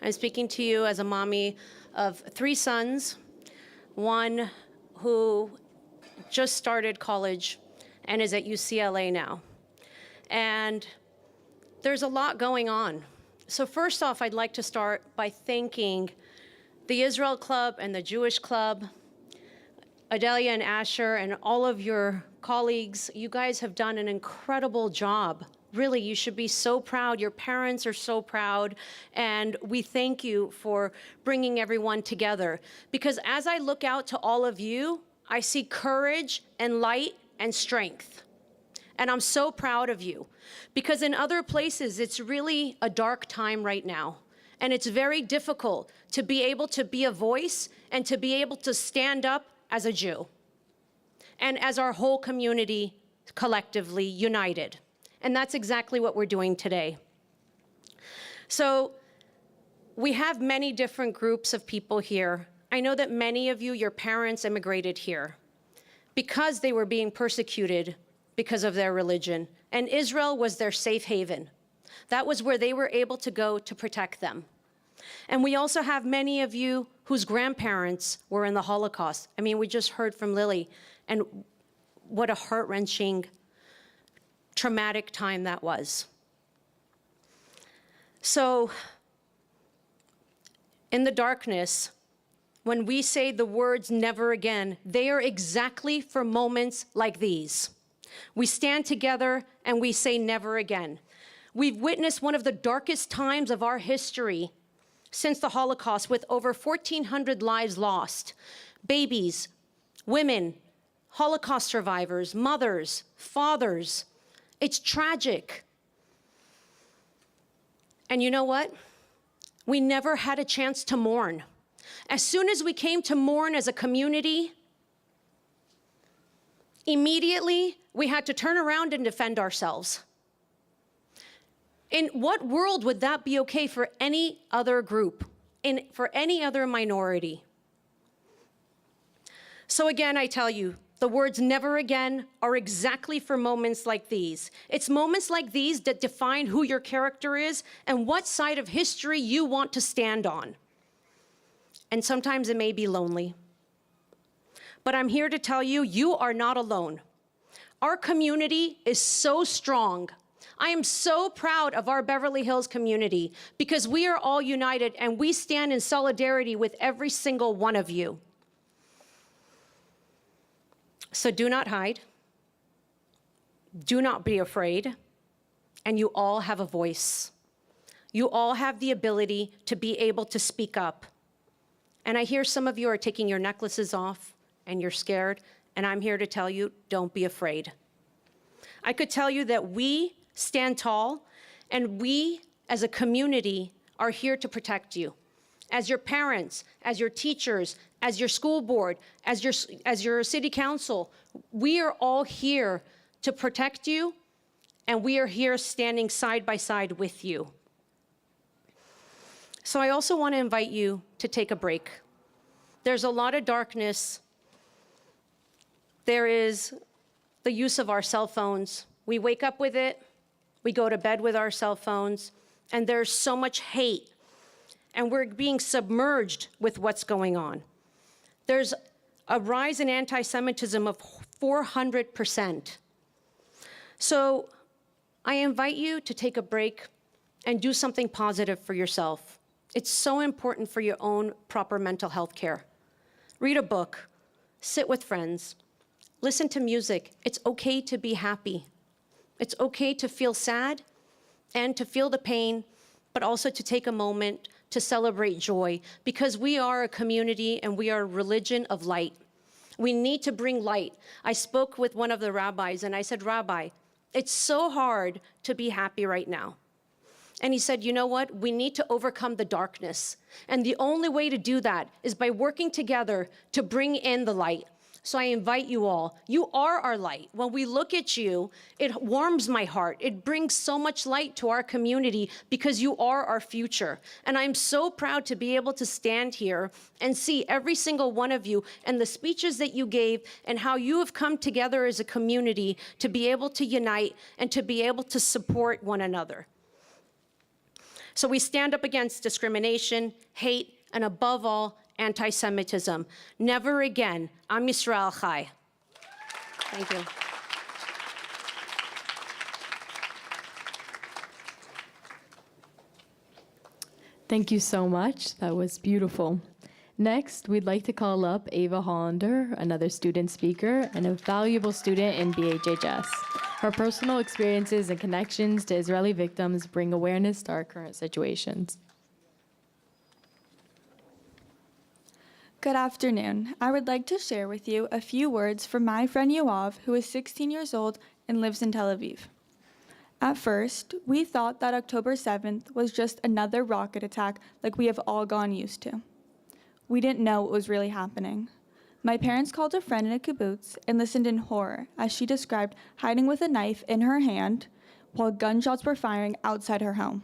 I'm speaking to you as a mommy of 3 sons, one who just started college and is at UCLA now. And there's a lot going on. So first off, I'd like to start by thanking the Israel Club and the Jewish Club, Adelia and Asher, and all of your colleagues. You guys have done an incredible job. Really, you should be so proud. Your parents are so proud. And we thank you for bringing everyone together. Because as I look out to all of you, I see courage and light and strength. And I'm so proud of you. Because in other places, it's really a dark time right now. And it's very difficult to be able to be a voice and to be able to stand up as a Jew. And as our whole community collectively united. And that's exactly what we're doing today. So we have many different groups of people here. I know that many of you, your parents immigrated here because they were being persecuted because of their religion. And Israel was their safe haven. That was where they were able to go to protect them. And we also have many of you whose grandparents were in the Holocaust. I mean, we just heard from Lily, and what a heart-wrenching, traumatic time that was. So, in the darkness, when we say the words never again, they are exactly for moments like these. We stand together and we say never again. We've witnessed one of the darkest times of our history since the Holocaust, with over 1,400 lives lost. Babies, women, Holocaust survivors, mothers, fathers. It's tragic. And you know what? We never had a chance to mourn. As soon as we came to mourn as a community, immediately we had to turn around and defend ourselves. In what world would that be okay for any other group, for any other minority? So again, I tell you, the words never again are exactly for moments like these. It's moments like these that define who your character is and what side of history you want to stand on. And sometimes it may be lonely. But I'm here to tell you, you are not alone. Our community is so strong. I am so proud of our Beverly Hills community because we are all united and we stand in solidarity with every single one of you. So do not hide. Do not be afraid. And you all have a voice. You all have the ability to be able to speak up. And I hear some of you are taking your necklaces off and you're scared, And I'm here to tell you, don't be afraid. I could tell you that we stand tall, and we as a community are here to protect you. As your parents, as your teachers, as your school board, as your city council, we are all here to protect you, and we are here standing side by side with you. So I also want to invite you to take a break. There's a lot of darkness. There is the use of our cell phones. We wake up with it, we go to bed with our cell phones, and there's so much hate, and we're being submerged with what's going on. There's a rise in anti-Semitism of 400%. So I invite you to take a break and do something positive for yourself. It's so important for your own proper mental health care. Read a book, sit with friends, listen to music. It's okay to be happy. It's okay to feel sad and to feel the pain, but also to take a moment to celebrate joy, because we are a community and we are a religion of light. We need to bring light. I spoke with one of the rabbis and I said, Rabbi, it's so hard to be happy right now. And he said, you know what? We need to overcome the darkness. And the only way to do that is by working together to bring in the light. So I invite you all. You are our light. When we look at you, it warms my heart. It brings so much light to our community because you are our future. And I'm so proud to be able to stand here and see every single one of you and the speeches that you gave and how you have come together as a community to be able to unite and to be able to support one another. So we stand up against discrimination, hate, and above all, anti-Semitism. Never again. Am Yisrael Chai. Thank you. Thank you so much. That was beautiful. Next, we'd like to call up Ava Hollander, another student speaker and a valuable student in BHHS. Her personal experiences and connections to Israeli victims bring awareness to our current situations. Good afternoon. I would like to share with you a few words from my friend Yoav, who is 16 years old and lives in Tel Aviv. At first, we thought that October 7th was just another rocket attack like we have all gone used to. We didn't know what was really happening. My parents called a friend in a kibbutz and listened in horror as she described hiding with a knife in her hand while gunshots were firing outside her home.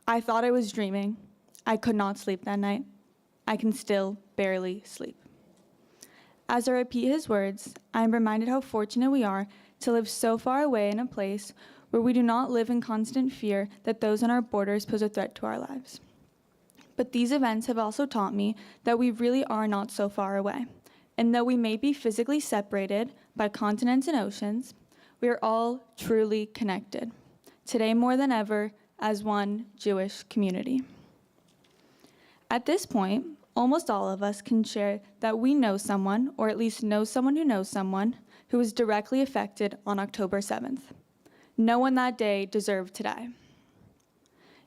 I thought I was dreaming. I could not sleep that night. I can still barely sleep. As I repeat his words, I am reminded how fortunate we are to live so far away in a place where we do not live in constant fear that those on our borders pose a threat to our lives. But these events have also taught me that we really are not so far away. And though we may be physically separated by continents and oceans, we are all truly connected, today more than ever, as one Jewish community. At this point, almost all of us can share that we know someone, or at least know someone who was directly affected on October 7th. No one that day deserved to die.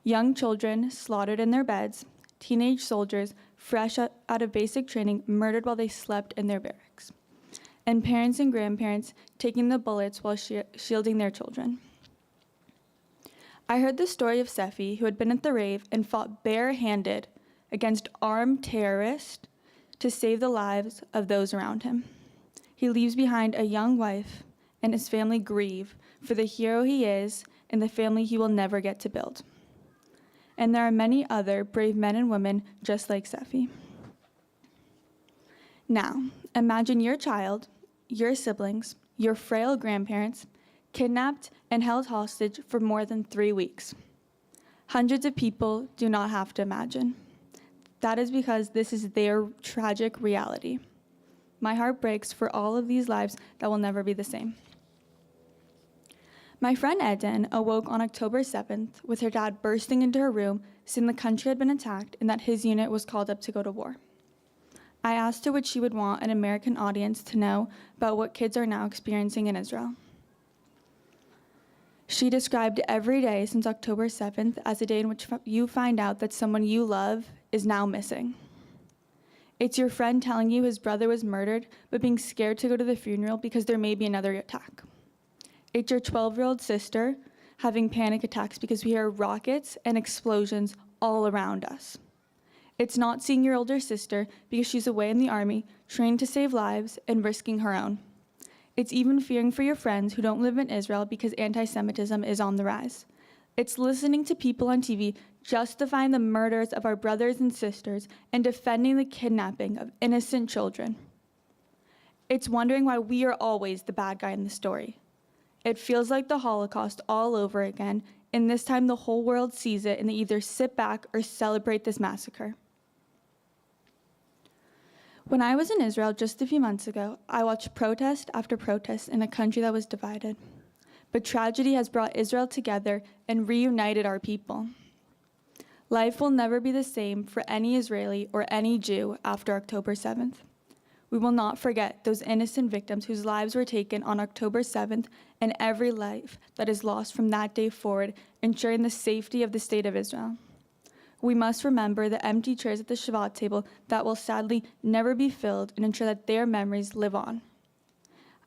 Young children slaughtered in their beds, teenage soldiers fresh out of basic training murdered while they slept in their barracks, and parents and grandparents taking the bullets while shielding their children. I heard the story of Sefi, who had been at the rave and fought barehanded against armed terrorists to save the lives of those around him. He leaves behind a young wife, and his family grieve for the hero he is and the family he will never get to build. And there are many other brave men and women just like Sefi. Now, imagine your child, your siblings, your frail grandparents, kidnapped and held hostage for more than 3 weeks. Hundreds of people do not have to imagine. That is because this is their tragic reality. My heart breaks for all of these lives that will never be the same. My friend Eden awoke on October 7th with her dad bursting into her room, saying the country had been attacked and that his unit was called up to go to war. I asked her what she would want an American audience to know about what kids are now experiencing in Israel. She described every day since October 7th as a day in which you find out that someone you love is now missing. It's your friend telling you his brother was murdered, but being scared to go to the funeral because there may be another attack. It's your 12-year-old sister having panic attacks because we hear rockets and explosions all around us. It's not seeing your older sister because she's away in the army, trained to save lives and risking her own. It's even fearing for your friends who don't live in Israel because anti-Semitism is on the rise. It's listening to people on TV justifying the murders of our brothers and sisters and defending the kidnapping of innocent children. It's wondering why we are always the bad guy in the story. It feels like the Holocaust all over again, and this time the whole world sees it and they either sit back or celebrate this massacre. When I was in Israel just a few months ago, I watched protest after protest in a country that was divided. But tragedy has brought Israel together and reunited our people. Life will never be the same for any Israeli or any Jew after October 7th. We will not forget those innocent victims whose lives were taken on October 7th and every life that is lost from that day forward, ensuring the safety of the state of Israel. We must remember the empty chairs at the Shabbat table that will sadly never be filled and ensure that their memories live on.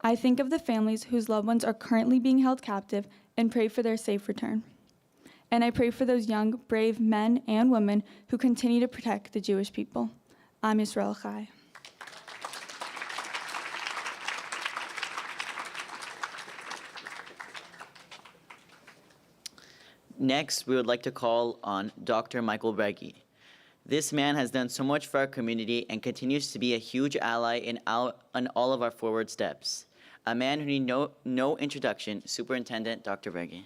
I think of the families whose loved ones are currently being held captive and pray for their safe return. And I pray for those young, brave men and women who continue to protect the Jewish people. Am Yisrael Chai. Next, we would like to call on Dr. Michael Breggy. This man has done so much for our community and continues to be a huge ally in all of our forward steps. A man who need no introduction, Superintendent Dr. Breggy.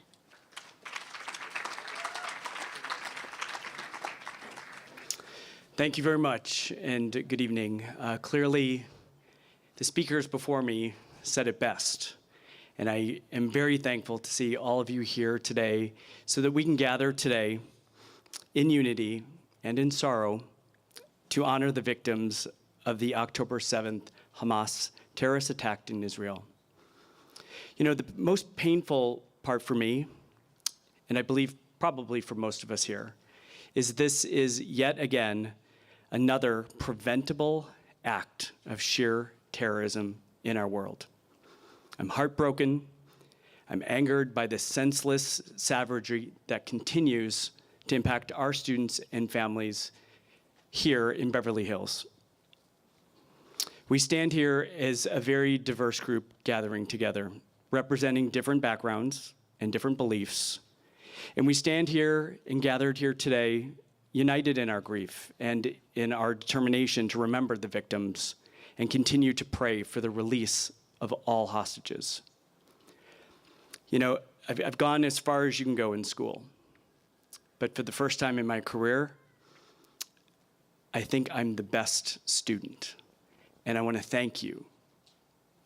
Thank you very much, and good evening. Clearly, the speakers before me said it best, and I am very thankful to see all of you here today so that we can gather today in unity and in sorrow to honor the victims of the October 7th Hamas terrorist attack in Israel. You know, the most painful part for me, and I believe probably for most of us here, is this is yet again another preventable act of sheer terrorism in our world. I'm heartbroken. I'm angered by the senseless savagery that continues to impact our students and families here in Beverly Hills. We stand here as a very diverse group gathering together, representing different backgrounds and different beliefs. And we stand here and gathered here today united in our grief and in our determination to remember the victims and continue to pray for the release of all hostages. You know, I've gone as far as you can go in school, but for the first time in my career, I think I'm the best student. And I want to thank you,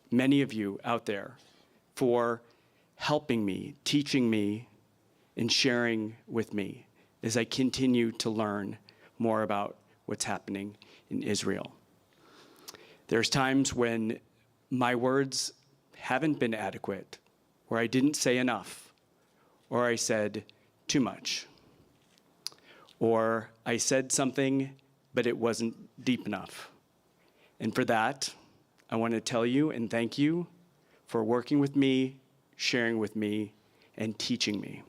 many of you out there, for helping me, teaching me, and sharing with me as I continue to learn more about what's happening in Israel. There's times when my words haven't been adequate, where I didn't say enough, or I said too much, or I said something, but it wasn't deep enough. And for that, I want to tell you and thank you for working with me, sharing with me, and teaching me.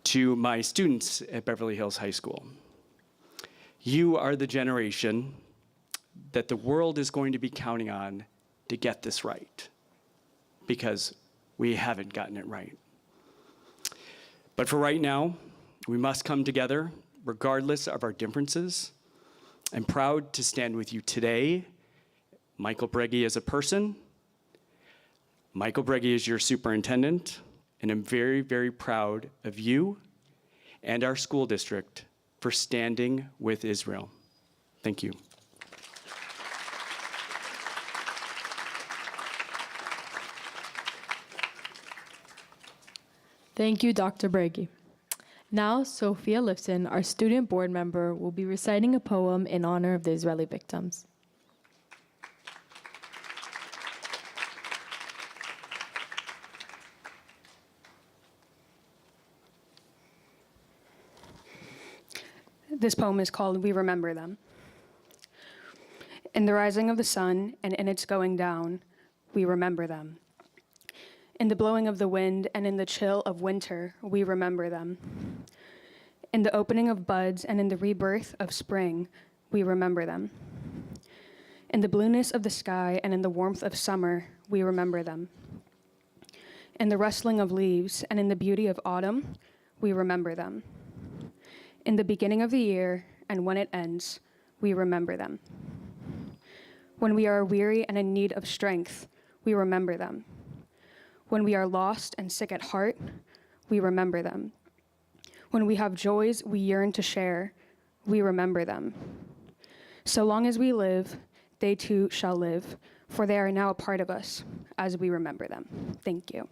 To my students at Beverly Hills High School, you are the generation that the world is going to be counting on to get this right, because we haven't gotten it right. But for right now, we must come together regardless of our differences. I'm proud to stand with you today. Michael Breggy as a person, Michael Breggy is your superintendent, and I'm very, very proud of you and our school district for standing with Israel. Thank you. Thank you, Dr. Breggy. Now, Sophia Lifton, our student board member, will be reciting a poem in honor of the Israeli victims. This poem is called We Remember Them. In the rising of the sun and in its going down, we remember them. In the blowing of the wind and in the chill of winter, we remember them. In the opening of buds and in the rebirth of spring, we remember them. In the blueness of the sky and in the warmth of summer, we remember them. In the rustling of leaves and in the beauty of autumn, we remember them. In the beginning of the year and when it ends, we remember them. When we are weary and in need of strength, we remember them. When we are lost and sick at heart, we remember them. When we have joys we yearn to share, we remember them. So long as we live, they too shall live, for they are now a part of us as we remember them. Thank you.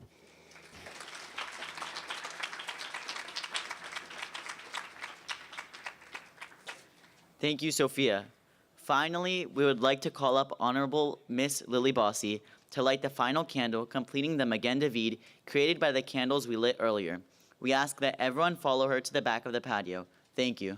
Thank you, Sophia. Finally, we would like to call up Honorable Miss Lily Bossy to light the final candle, completing the Magen David created by the candles we lit earlier. We ask that everyone follow her to the back of the patio. Thank you.